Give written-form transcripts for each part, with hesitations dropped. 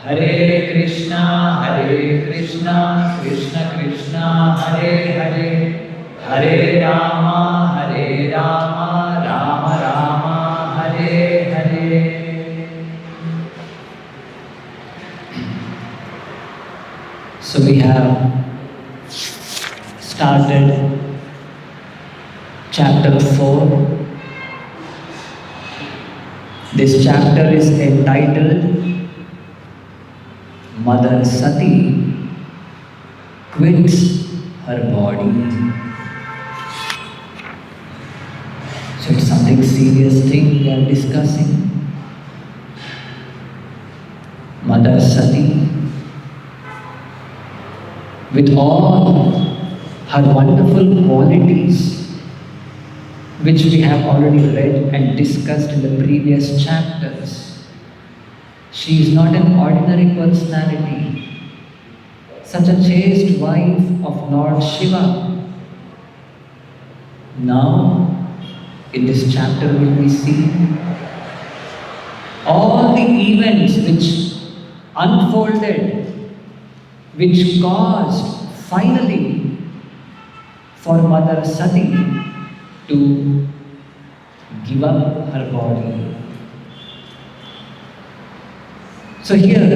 Hare Krishna, Krishna Krishna, Hare Hare, Hare Rama, Rama Rama, Hare Hare. So we have started chapter 4. This chapter is entitled Mother Sati quits her body. So it's something serious thing we are discussing. Mother Sati, with all her wonderful qualities, which we have already read and discussed in the previous chapters. She is not an ordinary personality, such a chaste wife of Lord Shiva. Now, in this chapter will be seen all the events which unfolded, which caused finally for Mother Sati to give up her body. So here,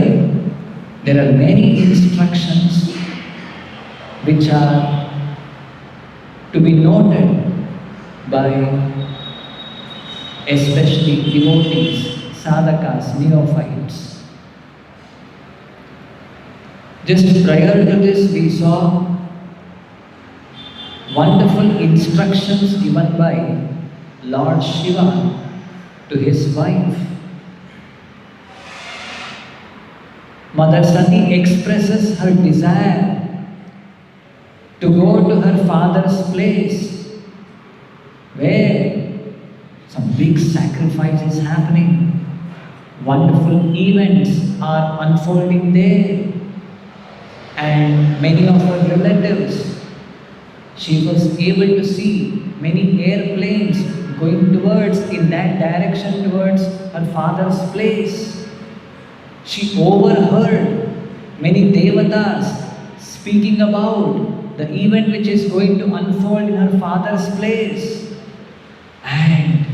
there are many instructions which are to be noted by especially devotees, sadhakas, neophytes. Just prior to this, we saw wonderful instructions given by Lord Shiva to his wife. Mother Sati expresses her desire to go to her father's place where some big sacrifice is happening. Wonderful events are unfolding there, and many of her relatives, she was able to see many airplanes going towards in that direction towards her father's place. She overheard many devatas speaking about the event which is going to unfold in her father's place, and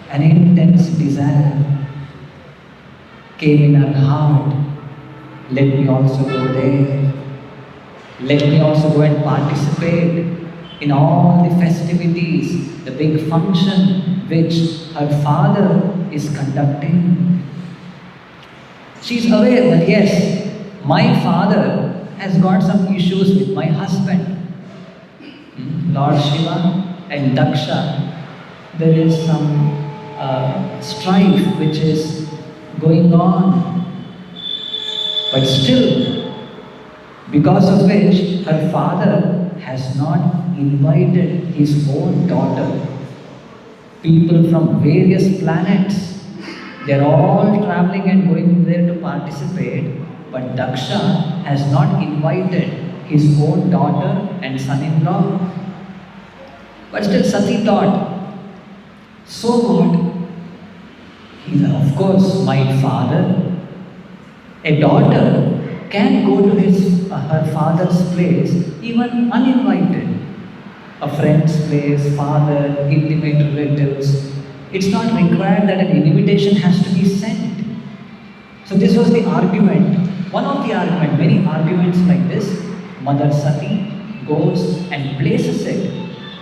an intense desire came in her heart. Let me also go there. Let me also go and participate in all the festivities, the big function which her father is conducting. She is aware that yes, my father has got some issues with my husband. Lord Shiva and Daksha, there is some strife which is going on. But still, because of which her father has not invited his own daughter. People from various planets, they are all traveling and going there to participate, but Daksha has not invited his own daughter and son-in-law. But still Sati thought, so what? He is of course my father. A daughter can go to her father's place even uninvited. A friend's place, father, intimate relatives. It's not required that an invitation has to be sent. So this was the argument. One of the arguments, many arguments like this, Mother Sati goes and places it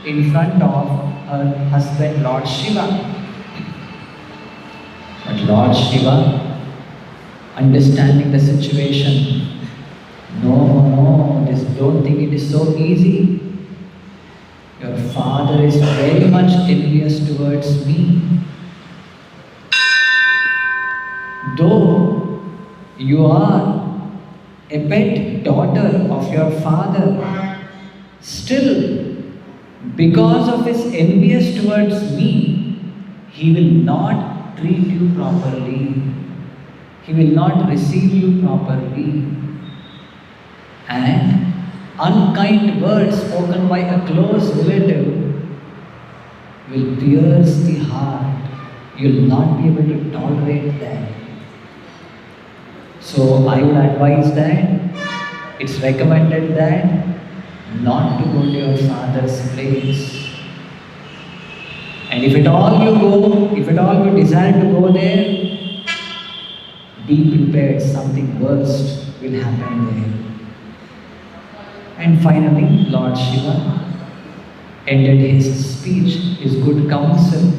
in front of her husband Lord Shiva. But Lord Shiva, understanding the situation, no, don't think it is so easy. Your father is very much envious towards me. Though you are a pet daughter of your father, still, because of his envious towards me, he will not treat you properly. He will not receive you properly. And unkind words spoken by a close relative will pierce the heart. You will not be able to tolerate that. So I would advise that it's recommended that not to go to your father's place. And if at all you go, if at all you desire to go there, be prepared, something worse will happen there. And finally, Lord Shiva ended his speech, his good counsel.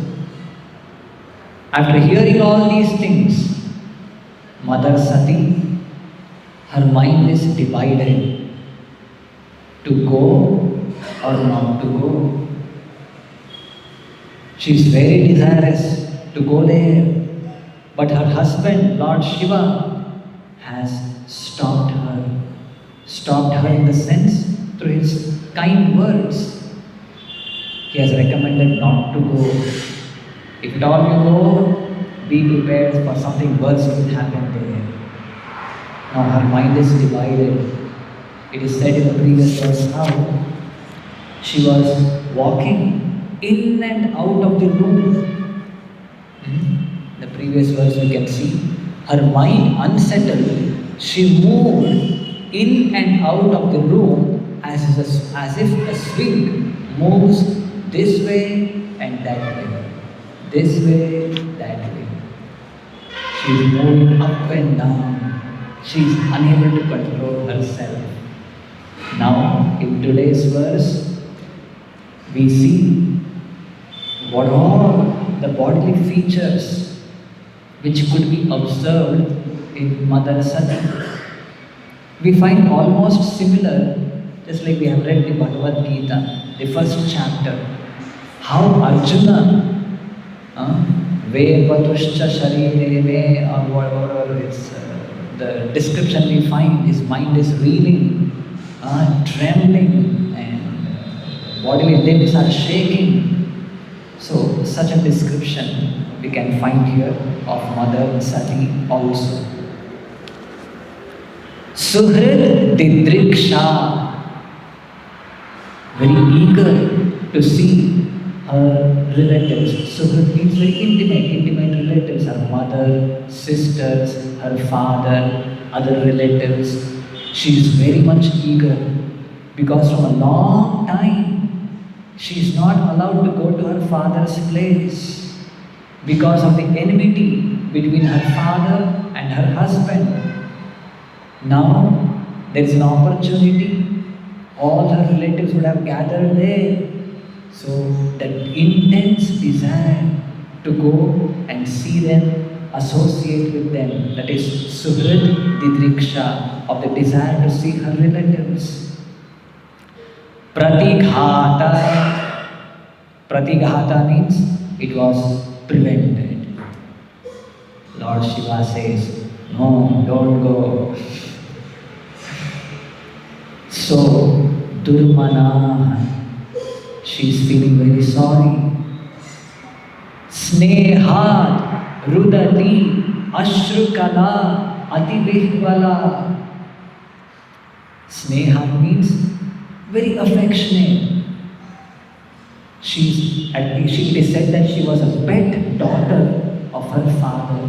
After hearing all these things, Mother Sati, her mind is divided to go or not to go. She is very desirous to go there, but her husband, Lord Shiva, has stopped her. Stopped her in the sense through his kind words. He has recommended not to go. If at all you go, be prepared for something worse will happen there. Now her mind is divided. It is said in the previous verse how she was walking in and out of the room. The previous verse you can see. Her mind unsettled. She moved in and out of the room as if a swing moves this way and that way. This way, that way. She is moving up and down. She is unable to control herself. Now, in today's verse, we see what all the bodily features which could be observed in Mother Sati. We find almost similar, just like we have read the Bhagavad Gita, the first chapter, how Arjuna, Vepatuscha Sharire Me, or whatever it's the description we find, his mind is reeling, trembling, and bodily limbs are shaking. So, such a description we can find here of Mother Sati also. Suhrid Didriksha, very eager to see her relatives. Suhrid means very intimate relatives, her mother, sisters, her father, other relatives. She is very much eager because from a long time she is not allowed to go to her father's place because of the enmity between her father and her husband. Now there is an opportunity. All her relatives would have gathered there. So that intense desire to go and see them, associate with them, that is Suhrid Didriksha, of the desire to see her relatives. Pratighata. Pratighata means it was prevented. Lord Shiva says, no, don't go. So, Durmana, she is feeling very sorry. Snehat Rudati Ashrukala Ativihvala. Snehat means very affectionate. It is said that she was a pet daughter of her father.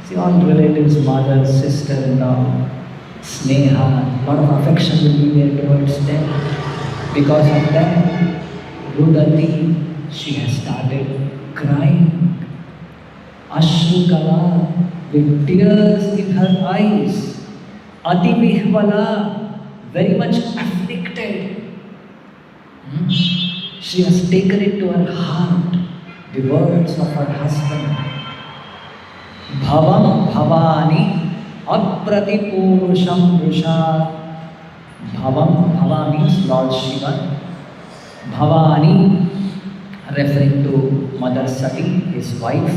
See, all relatives, mother, sister-in-law, Sneha, lot of affection will be there towards them. Because of that, Rudati, she has started crying. Ashrukala, with tears in her eyes. Adivihvala, very much afflicted. She has taken it to her heart, the words of her husband. Bhavam Bhavani Apratipurusham Rusha. Bhavam, Bhava means Lord Shiva. Bhavani, referring to Mother Sati, his wife.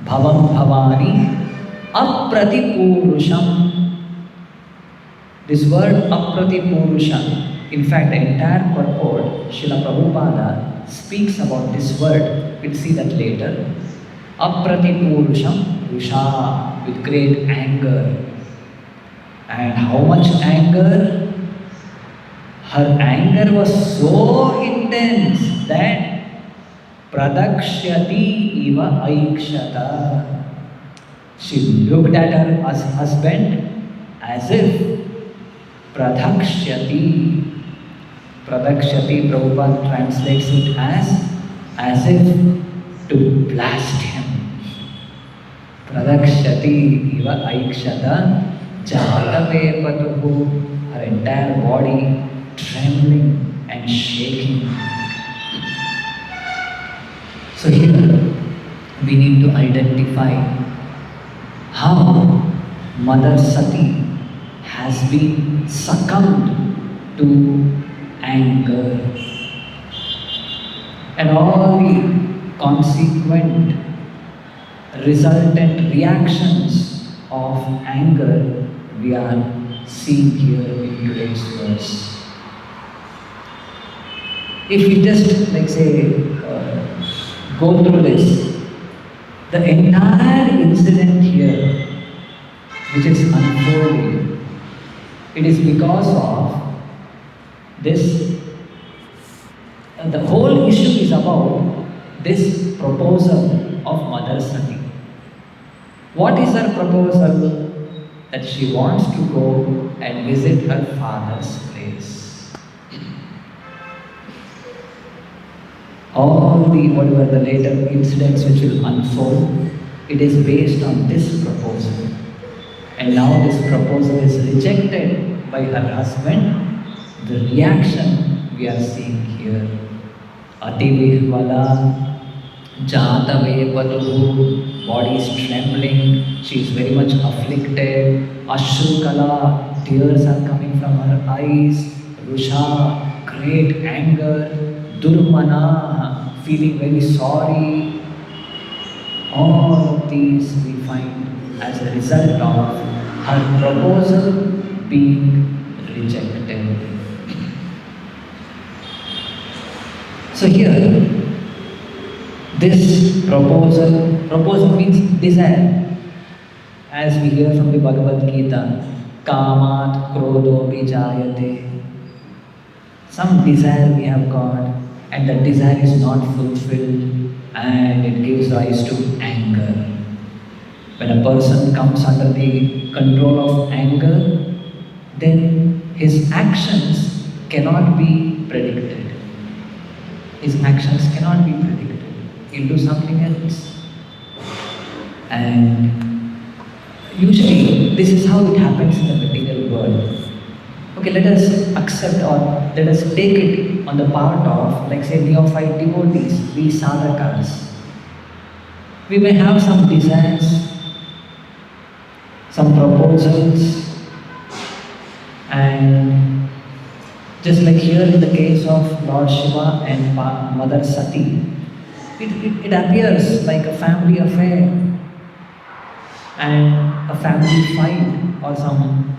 Bhavam Bhavani Apratipurusham. This word Apratipurusham, in fact, the entire purport, Srila Prabhupada speaks about this word. We'll see that later. Apratipurusham Rusha, with great anger. And how much anger? Her anger was so intense that Pradakshyati iva aikshata. She looked at her husband as if pradhakshyati. Pradhakshyati, Prabhupada translates it as if to blast him. Pradhakshyati iva aikshata jatave patuhu. Her entire body trembling and shaking. So here we need to identify how Mother Sati has been succumbed to anger and all the consequent resultant reactions of anger we are seeing here in today's verse. If we just go through this, the entire incident here which is unfolding, it is because of this. The whole issue is about this proposal of Mother Sati. What is her proposal? That she wants to go and visit her father's place. All the later incidents which will unfold, it is based on this proposal. And now this proposal is rejected by her husband. The reaction we are seeing here. Ativihvala, jatave patuhu, body is trembling, she is very much afflicted. Ashrukala, tears are coming from her eyes. Rusha, great anger. Durmana, feeling very sorry. All of these we find as a result of her proposal being rejected. So here, this proposal means desire. As we hear from the Bhagavad Gita, kamat krodho vijayate. Some desire we have got, and that desire is not fulfilled, and it gives rise to anger. When a person comes under the control of anger, then his actions cannot be predicted. His actions cannot be predicted. He'll do something else. And usually, this is how it happens in the material world. Okay, let us accept or let us take it on the part of, like say, neophyte devotees, we sadhakas. We may have some desires, some proposals, and just like here in the case of Lord Shiva and Mother Sati, it appears like a family affair and a family fight or some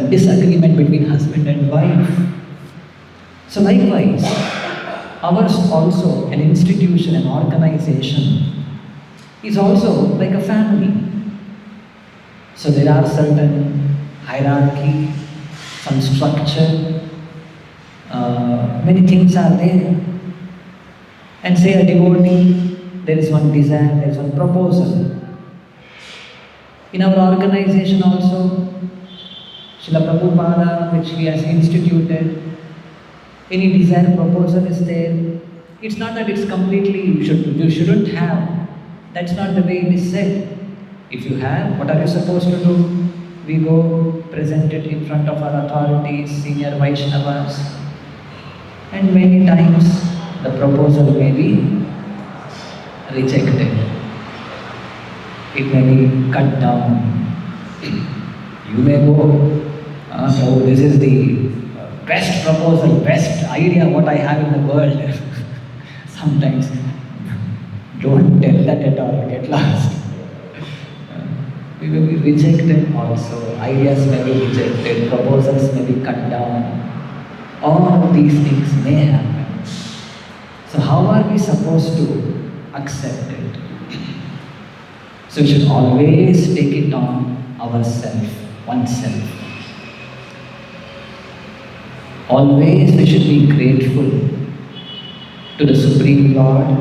disagreement between husband and wife. So likewise, ours also, an institution, an organization, is also like a family. So there are certain hierarchy, some structure, many things are there. And say a devotee, there is one desire, there is one proposal. In our organization also, Srila Prabhupada, which he has instituted, any desire proposal is there. It's not that it's completely, you shouldn't have. That's not the way it is said. If you have, what are you supposed to do? We go present it in front of our authorities, senior Vaishnavas, and many times the proposal may be rejected. It may be cut down. You may go, so this is the best proposal, best idea what I have in the world. Sometimes, don't tell that at all, get lost. We will be rejected also. Ideas may be rejected, proposals may be cut down. All of these things may happen. So how are we supposed to accept it? So we should always take it on oneself. Always we should be grateful to the Supreme Lord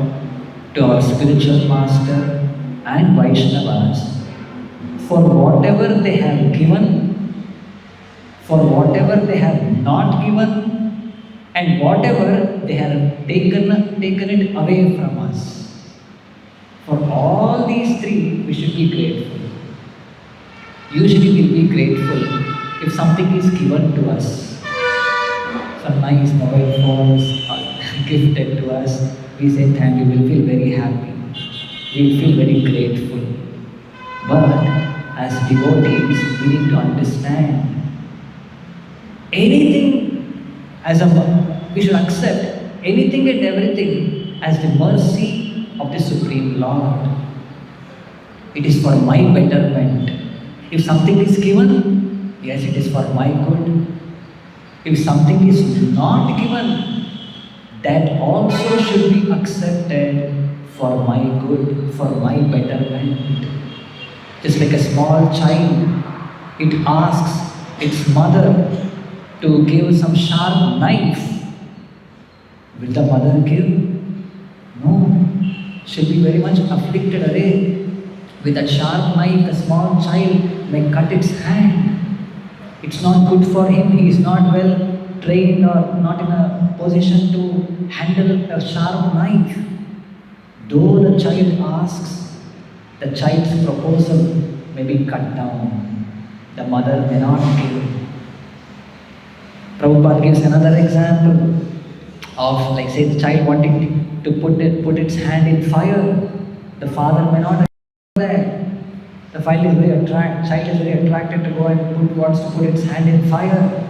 to our spiritual master and Vaishnavas for whatever they have given, for whatever they have not given, and whatever they have taken it away from us. For all these three, we should be grateful. Usually we'll be grateful if something is given to us. Some nice mobile phones are gifted to us. We say thank you, we'll feel very happy. We'll feel very grateful. But as devotees, we need to understand anything we should accept anything and everything as the mercy of the Supreme Lord. It is for my betterment. If something is given, yes, it is for my good. If something is not given, that also should be accepted for my good, for my betterment. Just like a small child, it asks its mother to give some sharp knife. Will the mother give? No. She'll be very much afflicted. Array. With that sharp knife, the small child may cut its hand. It's not good for him. He is not well trained or not in a position to handle a sharp knife. Though the child asks, the child's proposal may be cut down. The mother may not give. Prabhupada gives another example of, like, say, the child wanting to put its hand in fire. The father may not there. The child is very attracted to go and wants to put its hand in fire.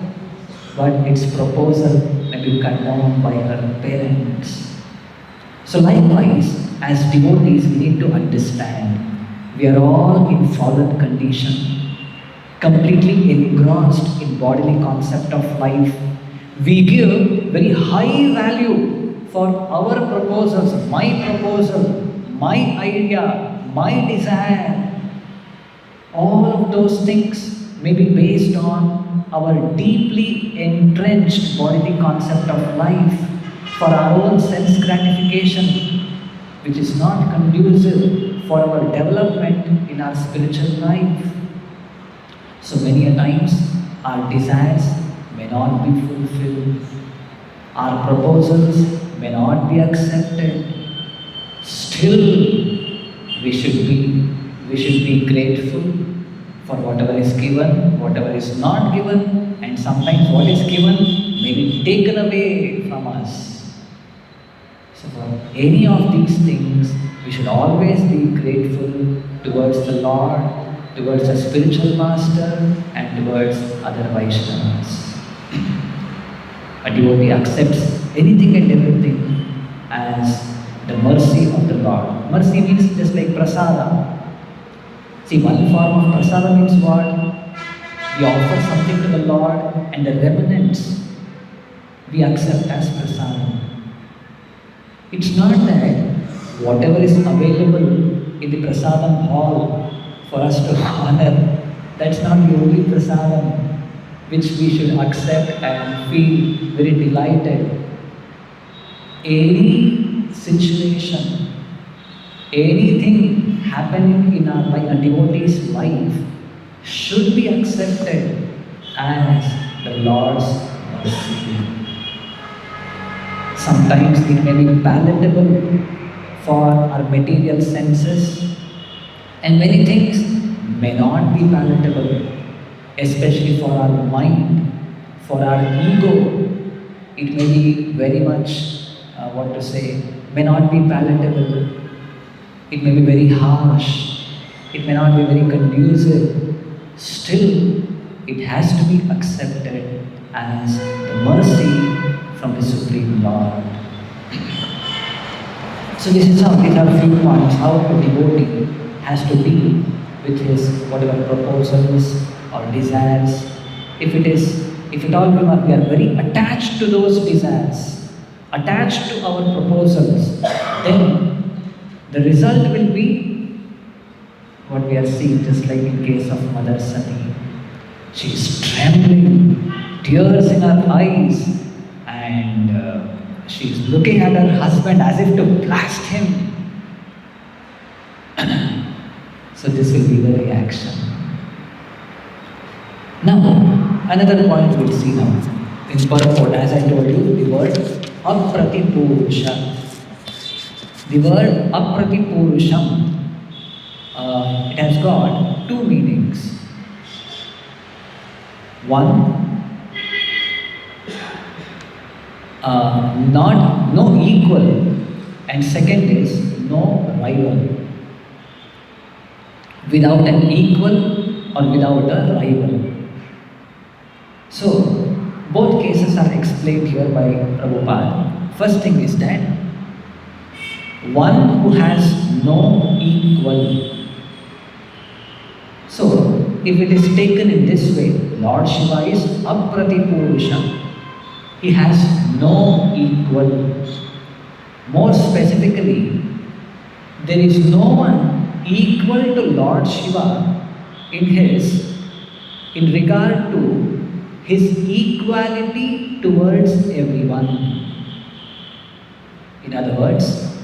But its proposal may be cut down by her parents. So likewise, as devotees, we need to understand we are all in fallen condition, completely engrossed in bodily concept of life. We give very high value for our proposals, my proposal, my idea, my desire. All of those things may be based on our deeply entrenched bodily concept of life for our own sense gratification, which is not conducive for our development in our spiritual life. So many a times our desires may not be fulfilled, our proposals may not be accepted. Still, we should be grateful for whatever is given, whatever is not given, and sometimes what is given may be taken away from us. So for any of these things, we should always be grateful towards the Lord, towards the spiritual master, and towards other Vaishnavas. A devotee accepts anything and everything as the mercy of the Lord. Mercy means just like prasada. See, one form of prasada means what? We offer something to the Lord and the remnants we accept as prasada. It's not that whatever is available in the prasadam hall for us to honor, that's not the only prasadam which we should accept and feel very delighted. Any situation, anything happening in our life, a devotee's life, should be accepted as the Lord's mercy. Sometimes it may be palatable for our material senses, and many things may not be palatable, especially for our mind, for our ego. It may be very much, may not be palatable. It may be very harsh. It may not be very conducive. Still, it has to be accepted as the mercy from the Supreme Lord. So these are a few points how a devotee has to deal with his whatever proposals or desires. If at all we are very attached to those desires, attached to our proposals, then the result will be what we are seeing, just like in case of Mother Sati. She is trembling, tears in her eyes, and she is looking at her husband as if to blast him. So this will be the reaction. Now, another point we'll see now. In purport, as I told you, the word apratipurusha. The word apratipurusham, it has got two meanings. One, no equal, and second is no rival. Without an equal or without a rival. So, both cases are explained here by Prabhupada. First thing is that one who has no equal. So, if it is taken in this way, Lord Shiva is apratipurusha. He has no equal. More specifically, there is no one equal to Lord Shiva in regard to his equality towards everyone. In other words,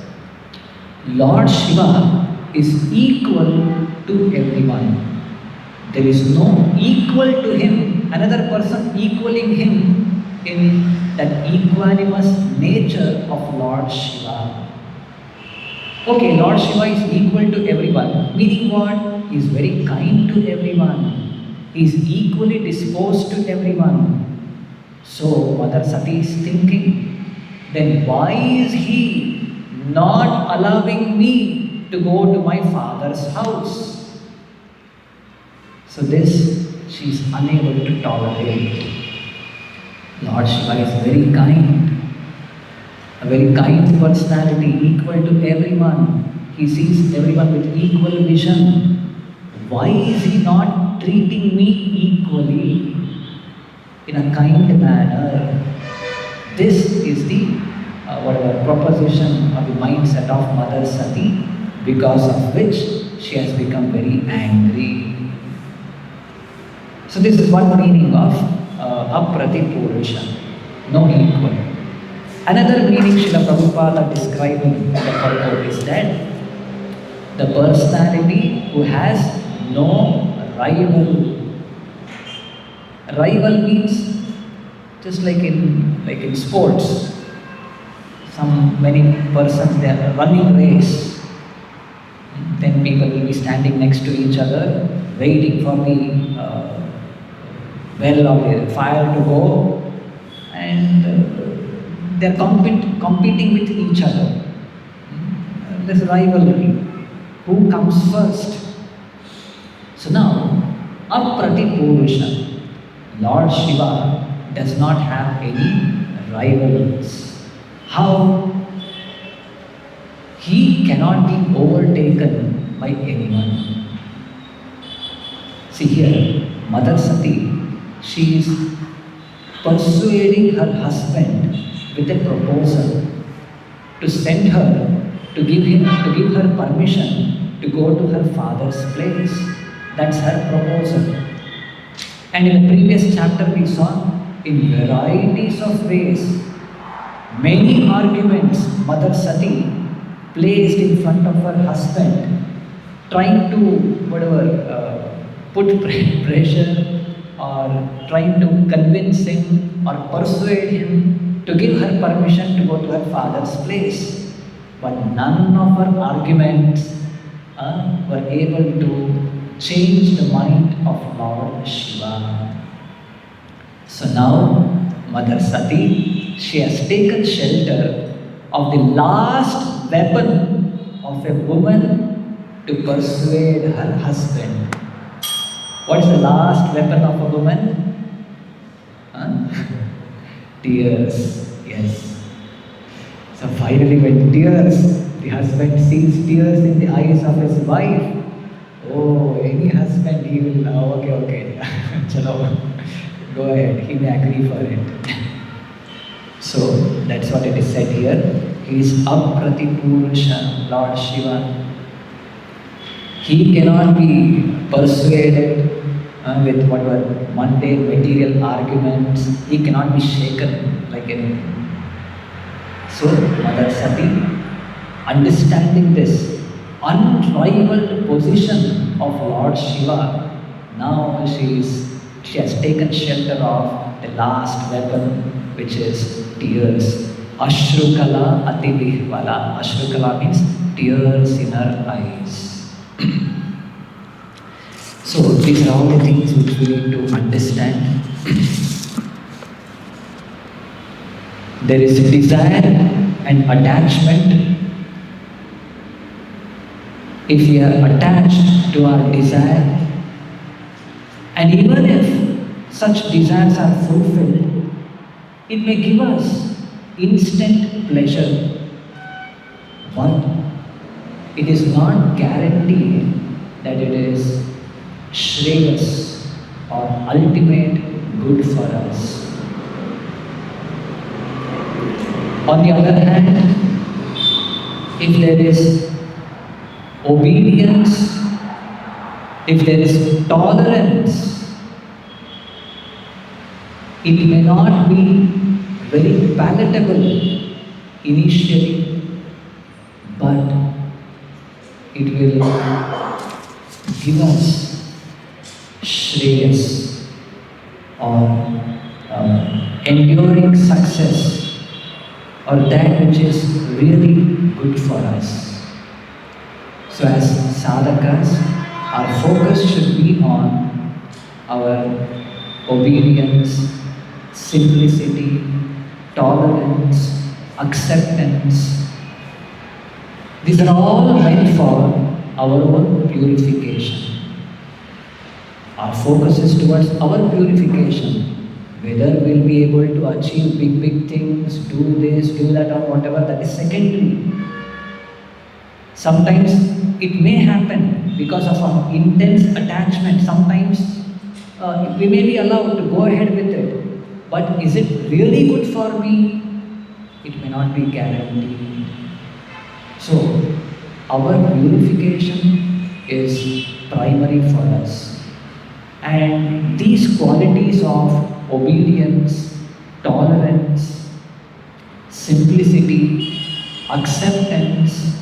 Lord Shiva is equal to everyone. There is no equal to him, another person equaling him in that equanimous nature of Lord Shiva. Okay, Lord Shiva is equal to everyone, meaning what? He is very kind to everyone. He is equally disposed to everyone. So, Mother Sati is thinking, then why is he not allowing me to go to my father's house? So this she is unable to tolerate. Lord Shiva is very kind, a very kind personality, equal to everyone. He sees everyone with equal vision. Why is he not treating me equally in a kind manner? This is the proposition or the mindset of Mother Sati, because of which she has become very angry. So this is one meaning of apratipurusha, no equal. Another meaning Srila Prabhupada describing in the purport is that the personality who has no rival. Rival means just like in sports. Many persons, they are running race. Then people will be standing next to each other, waiting for the well of the fire to go, and they are competing with each other. There's rivalry. Who comes first? So now, apratipurusha, Lord Shiva does not have any rivals. How? He cannot be overtaken by anyone. See here, Mother Sati, she is persuading her husband with a proposal to send her, to give her permission to go to her father's place. That's her proposal. And in the previous chapter we saw, in varieties of ways, many arguments Mother Sati placed in front of her husband, trying to put pressure or trying to convince him or persuade him to give her permission to go to her father's place. But none of her arguments were able to change the mind of Lord Shiva. So now, Mother Sati, she has taken shelter of the last weapon of a woman to persuade her husband. What is the last weapon of a woman? Tears. Yes. So finally, when the husband sees tears in the eyes of his wife, oh, any husband, he will, okay, chalo, go ahead, he may agree for it. So that's what it is said here. He is apratipurusha, Lord Shiva. He cannot be persuaded with whatever mundane material arguments. He cannot be shaken like anything. So Mother Sati, understanding this, unrivaled position of Lord Shiva. Now she has taken shelter of the last weapon, which is tears. Ashrukala Atibihvala. Ashrukala means tears in her eyes. So these are all the things which we need to understand. There is desire and attachment. If we are attached to our desire, and even if such desires are fulfilled, it may give us instant pleasure, but it is not guaranteed that it is shreyas or ultimate good for us. On the other hand, if there is obedience, if there is tolerance, it may not be very palatable initially, but it will give us shreyas or enduring success, or that which is really good for us. So as sadhakas, our focus should be on our obedience, simplicity, tolerance, acceptance. These are all meant for our own purification. Our focus is towards our purification. Whether we'll be able to achieve big things, do this, do that, or whatever, that is secondary. Sometimes it may happen because of our intense attachment. Sometimes we may be allowed to go ahead with it, but is it really good for me? It may not be guaranteed. So, our purification is primary for us. And these qualities of obedience, tolerance, simplicity, acceptance,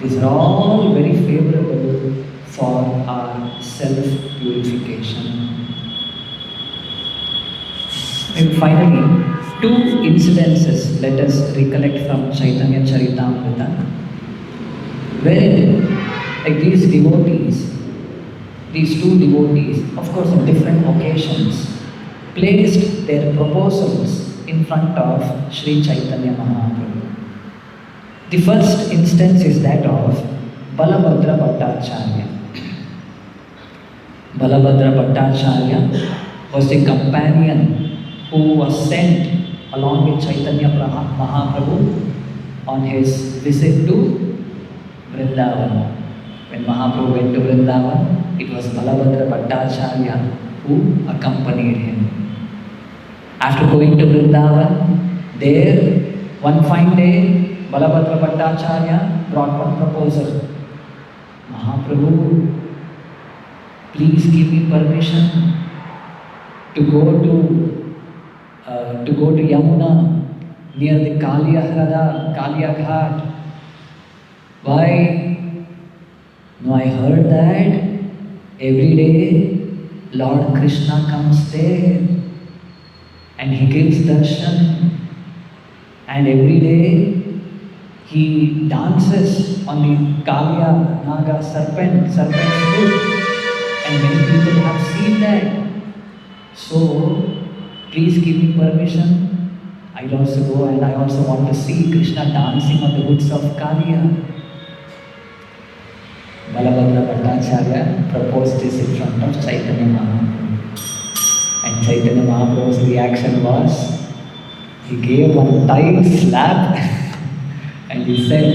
these are all very favorable for our self-purification. And finally, two incidences let us recollect from Chaitanya Charitamrita, wherein these devotees, these two devotees, of course on different occasions, placed their proposals in front of Sri Chaitanya Mahaprabhu. The first instance is that of Balabhadra Bhattacharya. Balabhadra Bhattacharya was the companion who was sent along with Chaitanya Mahaprabhu on his visit to Vrindavan. When Mahaprabhu went to Vrindavan, it was Balabhadra Bhattacharya who accompanied him. After going to Vrindavan, there, one fine day, Balabhadra Bhattacharya brought one proposal. Mahaprabhu, please give me permission to go to Yamuna near the Kaliya Ghat. Why? No, I heard that every day Lord Krishna comes there and he gives darshan, and every day he dances on the Kaliya Naga serpent's foot, and many people have seen that. So, please give me permission. I'll also go, and I also want to see Krishna dancing on the woods of Kaliya. Balabhadra Bhattacharya proposed this in front of Chaitanya Mahaprabhu. And Chaitanya Mahaprabhu's reaction was, he gave one tight slap and he said,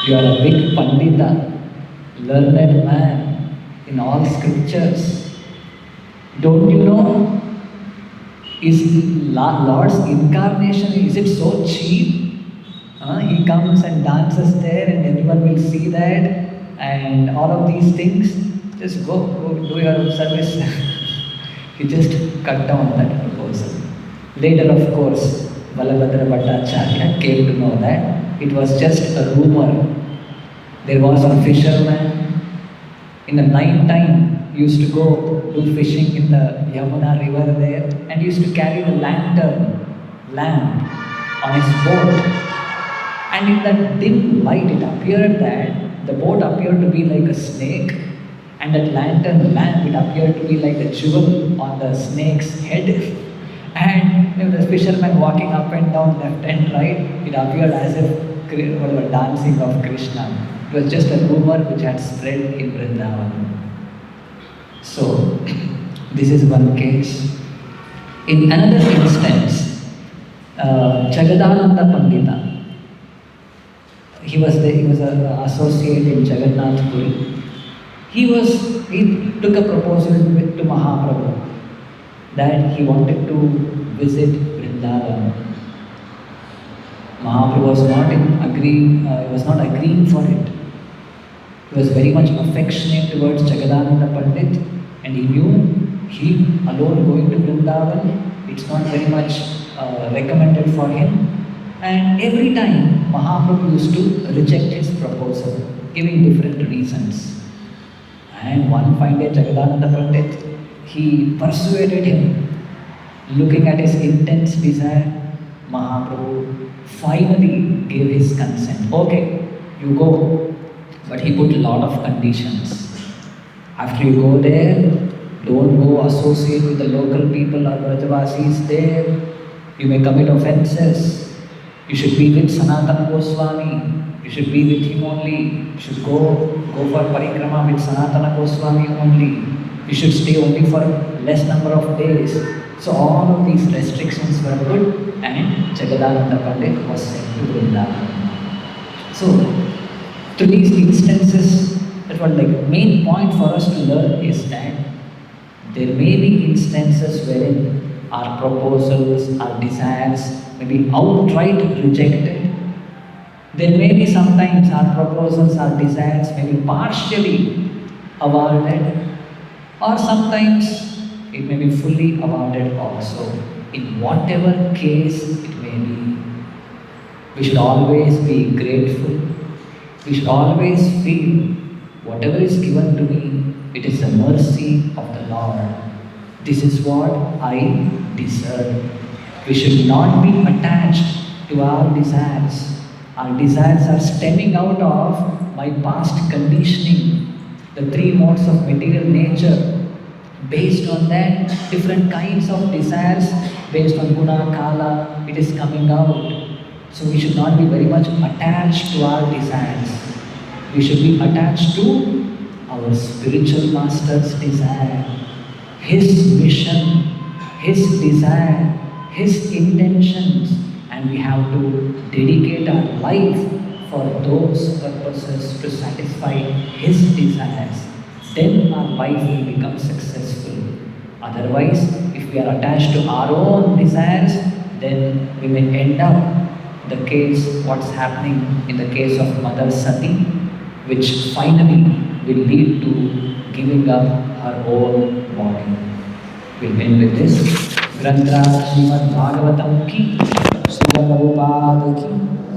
you are a big Pandita, learned man in all scriptures. Don't you know, is Lord's incarnation, is it so cheap? He comes and dances there and everyone will see that, and all of these things, just go do your service. He just cut down that proposal. Later, of course, Balabhadra Bhattacharya came to know that it was just a rumor There was a fisherman in the night time, used to go do fishing in the Yamuna river there, and used to carry the lamp on his boat. And in that dim light, it appeared that the boat appeared to be like a snake, and that lamp, it appeared to be like a jewel on the snake's head. And the fisherman walking up and down, left and right, it appeared as if whatever dancing of Krishna. It was just a rumor which had spread in Vrindavan. So, this is one case. In another instance, Jagadananda Pandita, he was an associate in Jagannath Puri. He took a proposal to Mahaprabhu that he wanted to visit Vrindavan. Mahaprabhu was not agreeing for it. He was very much affectionate towards Jagadananda Pandit, and he knew he alone going to Vrindavan, it's not very much recommended for him. And every time Mahaprabhu used to reject his proposal, giving different reasons. And one fine day, Jagadananda Pandit, he persuaded him, looking at his intense desire. Mahaprabhu finally gave his consent. Okay, you go. But he put a lot of conditions. After you go there, don't go associate with the local people or Brajavasis there. You may commit offenses. You should be with Sanatana Goswami. You should be with him only. You should go for parikrama with Sanatana Goswami only. You should stay only for less number of days. So all of these restrictions were put, and Jagadananda Pandit was sent to Vrindavan. So, to these instances, that was like the main point for us to learn is that there may be instances wherein our proposals, our desires may be outright rejected. There may be sometimes our proposals, our desires may be partially awarded, or sometimes it may be fully awarded also. In whatever case it may be, we should always be grateful. We should always feel whatever is given to me, it is the mercy of the Lord. This is what I deserve. We should not be attached to our desires. Our desires are stemming out of my past conditioning, the three modes of material nature. Based on that, different kinds of desires, based on guna, kala, it is coming out. So we should not be very much attached to our desires. We should be attached to our spiritual master's desire, his mission, his desire, his intentions, and we have to dedicate our life for those purposes to satisfy his desires. Then our life will become successful. Otherwise, if we are attached to our own desires, then we may end up the case, what's happening in the case of Mother Sati, which finally will lead to giving up her own body. We'll end with this. Grantha Srimad Bhagavatam ki, Srimad Prabhupada ki.